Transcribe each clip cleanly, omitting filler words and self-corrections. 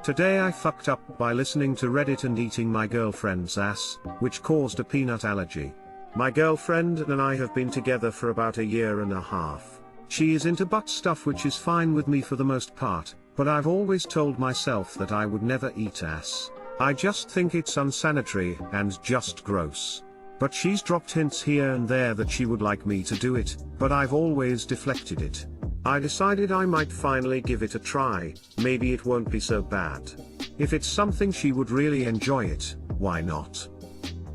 Today I fucked up by listening to Reddit and eating my girlfriend's ass, which caused a peanut allergy. My girlfriend and I have been together for about a year and a half. She is into butt stuff, which is fine with me for the most part, but I've always told myself that I would never eat ass. I just think it's unsanitary and just gross. But she's dropped hints here and there that she would like me to do it, but I've always deflected it. I decided I might finally give it a try, maybe it won't be so bad. If it's something she would really enjoy it, why not?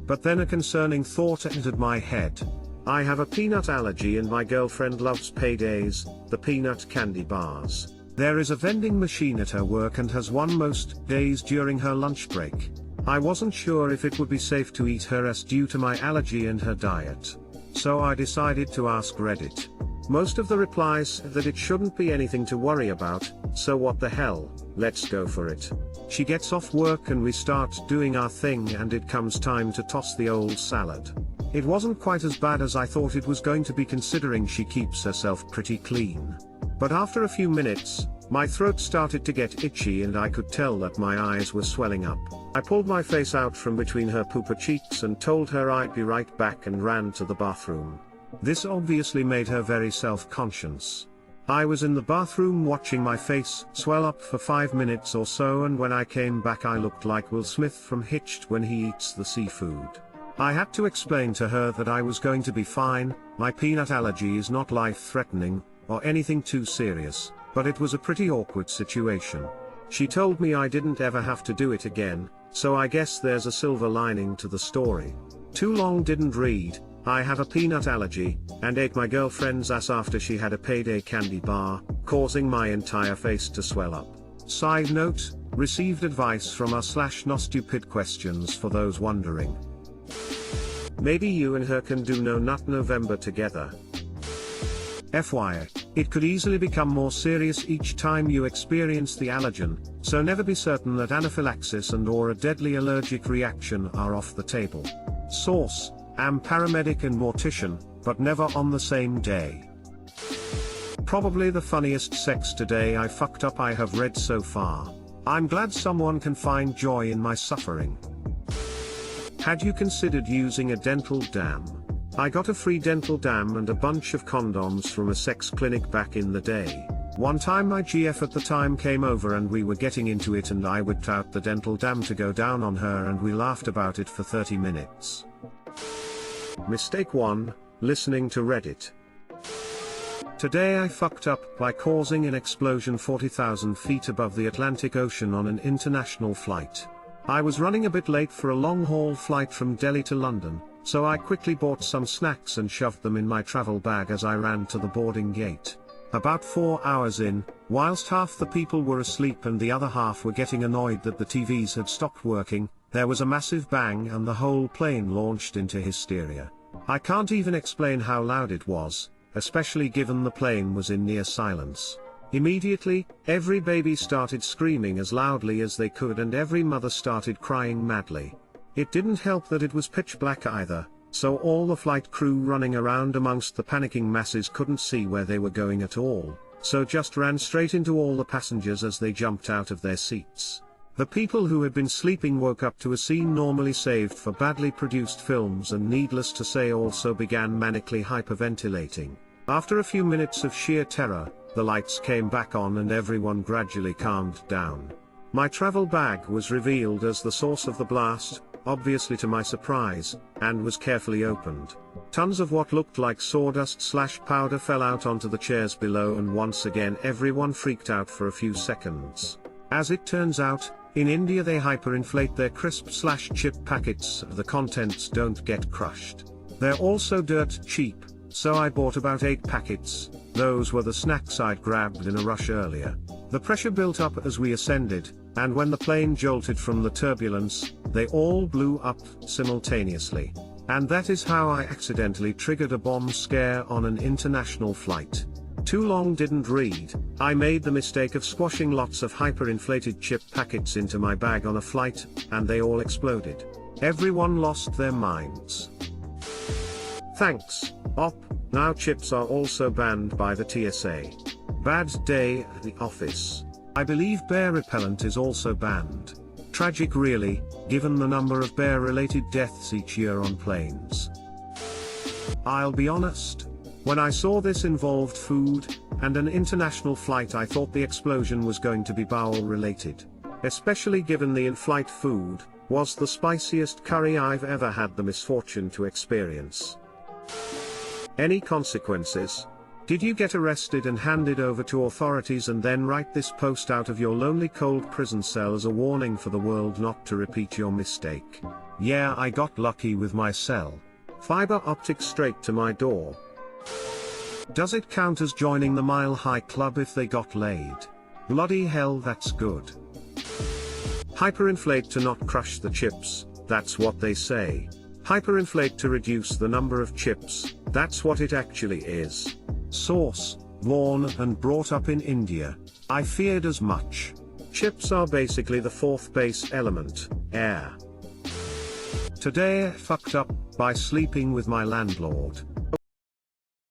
But then a concerning thought entered my head. I have a peanut allergy and my girlfriend loves Paydays, the peanut candy bars. There is a vending machine at her work and has one most days during her lunch break. I wasn't sure if it would be safe to eat her ass due to my allergy and her diet. So I decided to ask Reddit. Most of the replies said that it shouldn't be anything to worry about, so what the hell, let's go for it. She gets off work and we start doing our thing and it comes time to toss the old salad. It wasn't quite as bad as I thought it was going to be, considering she keeps herself pretty clean. But after a few minutes, my throat started to get itchy and I could tell that my eyes were swelling up. I pulled my face out from between her pooper cheeks and told her I'd be right back and ran to the bathroom. This obviously made her very self-conscious. I was in the bathroom watching my face swell up for 5 minutes or so, and when I came back I looked like Will Smith from Hitched when he eats the seafood. I had to explain to her that I was going to be fine, my peanut allergy is not life-threatening, or anything too serious, but it was a pretty awkward situation. She told me I didn't ever have to do it again, so I guess there's a silver lining to the story. Too long didn't read. I have a peanut allergy, and ate my girlfriend's ass after she had a Payday candy bar, causing my entire face to swell up. Side note, received advice from r/nostupidquestions for those wondering. Maybe you and her can do No Nut November together. FYI, it could easily become more serious each time you experience the allergen, so never be certain that anaphylaxis and/or a deadly allergic reaction are off the table. Source: am paramedic and mortician, but never on the same day. Probably the funniest sex today I fucked up I have read so far. I'm glad someone can find joy in my suffering. Had you considered using a dental dam? I got a free dental dam and a bunch of condoms from a sex clinic back in the day. One time my GF at the time came over and we were getting into it and I whipped out the dental dam to go down on her and we laughed about it for 30 minutes. Mistake 1, listening to Reddit. Today I fucked up by causing an explosion 40,000 feet above the Atlantic Ocean on an international flight. I was running a bit late for a long-haul flight from Delhi to London, so I quickly bought some snacks and shoved them in my travel bag as I ran to the boarding gate. About 4 hours in, whilst half the people were asleep and the other half were getting annoyed that the TVs had stopped working, there was a massive bang and the whole plane launched into hysteria. I can't even explain how loud it was, especially given the plane was in near silence. Immediately, every baby started screaming as loudly as they could and every mother started crying madly. It didn't help that it was pitch black either, so all the flight crew running around amongst the panicking masses couldn't see where they were going at all, so just ran straight into all the passengers as they jumped out of their seats. The people who had been sleeping woke up to a scene normally saved for badly produced films and needless to say also began manically hyperventilating. After a few minutes of sheer terror, the lights came back on and everyone gradually calmed down. My travel bag was revealed as the source of the blast, obviously to my surprise, and was carefully opened. Tons of what looked like sawdust/powder fell out onto the chairs below and once again everyone freaked out for a few seconds. As it turns out, in India they hyperinflate their crisp/chip packets so the contents don't get crushed. They're also dirt cheap, so I bought about 8 packets, those were the snacks I'd grabbed in a rush earlier. The pressure built up as we ascended, and when the plane jolted from the turbulence, they all blew up simultaneously. And that is how I accidentally triggered a bomb scare on an international flight. Too long didn't read, I made the mistake of squashing lots of hyperinflated chip packets into my bag on a flight, and they all exploded. Everyone lost their minds. Thanks, Op. Now chips are also banned by the TSA. Bad day at the office. I believe bear repellent is also banned. Tragic really, given the number of bear-related deaths each year on planes. I'll be honest. When I saw this involved food, and an international flight, I thought the explosion was going to be bowel-related. Especially given the in-flight food was the spiciest curry I've ever had the misfortune to experience. Any consequences? Did you get arrested and handed over to authorities and then write this post out of your lonely cold prison cell as a warning for the world not to repeat your mistake? Yeah, I got lucky with my cell. Fiber optic straight to my door. Does it count as joining the Mile High Club if they got laid? Bloody hell, that's good. Hyperinflate to not crush the chips, that's what they say. Hyperinflate to reduce the number of chips, that's what it actually is. Source: born and brought up in India. I feared as much. Chips are basically the fourth base element, air. Today I fucked up by sleeping with my landlord.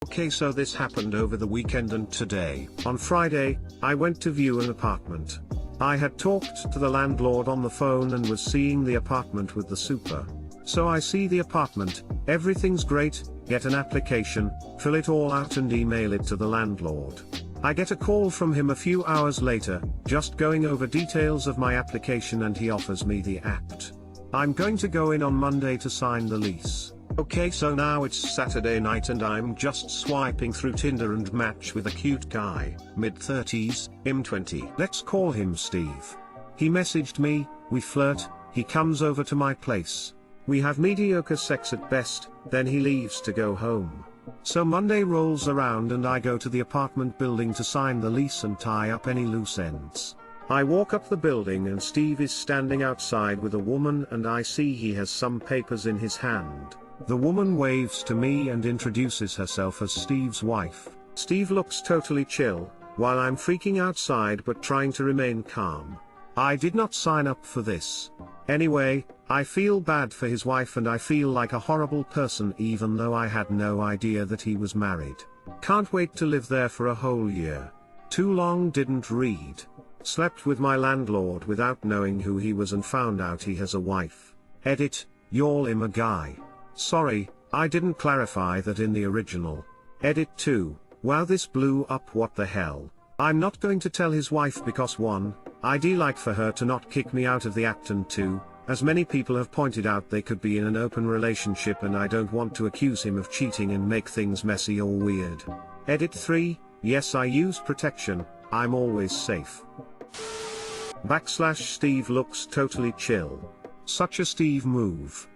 Okay, so this happened over the weekend, and today, on Friday, I went to view an apartment. I had talked to the landlord on the phone and was seeing the apartment with the super. So I see the apartment, everything's great, get an application, fill it all out and email it to the landlord. I get a call from him a few hours later, just going over details of my application, and he offers me the apt. I'm going to go in on Monday to sign the lease. Okay, so now it's Saturday night and I'm just swiping through Tinder and match with a cute guy, mid-30s, him 20. Let's call him Steve. He messaged me, we flirt, he comes over to my place. We have mediocre sex at best, then he leaves to go home. So Monday rolls around and I go to the apartment building to sign the lease and tie up any loose ends. I walk up the building and Steve is standing outside with a woman, and I see he has some papers in his hand. The woman waves to me and introduces herself as Steve's wife. Steve looks totally chill, while I'm freaking outside but trying to remain calm. I did not sign up for this. Anyway, I feel bad for his wife and I feel like a horrible person even though I had no idea that he was married. Can't wait to live there for a whole year. Too long, didn't read. Slept with my landlord without knowing who he was and found out he has a wife. Edit, y'all him a guy. Sorry, I didn't clarify that in the original. Edit 2, wow, this blew up, what the hell. I'm not going to tell his wife because 1, I'd like for her to not kick me out of the act, and 2, as many people have pointed out, they could be in an open relationship and I don't want to accuse him of cheating and make things messy or weird. Edit 3, yes, I use protection, I'm always safe. Steve looks totally chill. Such a Steve move.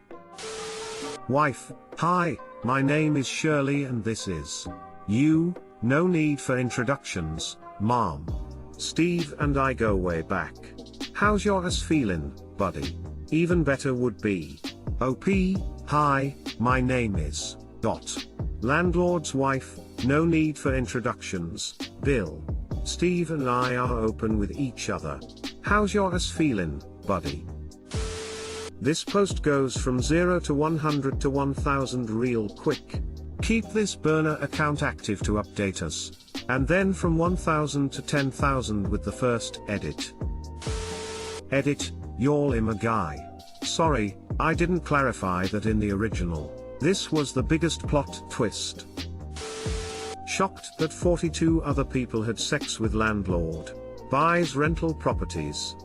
Wife: hi, my name is Shirley and this is you. No need for introductions, mom. Steve and I go way back. How's your ass feeling, buddy? Even better would be OP: hi, my name is Landlord's wife. No need for introductions, Bill. Steve and I are open with each other. How's your ass feeling, buddy? This post goes from 0 to 100 to 1000 real quick. Keep this burner account active to update us. And then from 1000 to 10,000 with the first edit. Edit, y'all him a guy. Sorry, I didn't clarify that in the original. This was the biggest plot twist. Shocked that 42 other people had sex with landlord. Buys rental properties.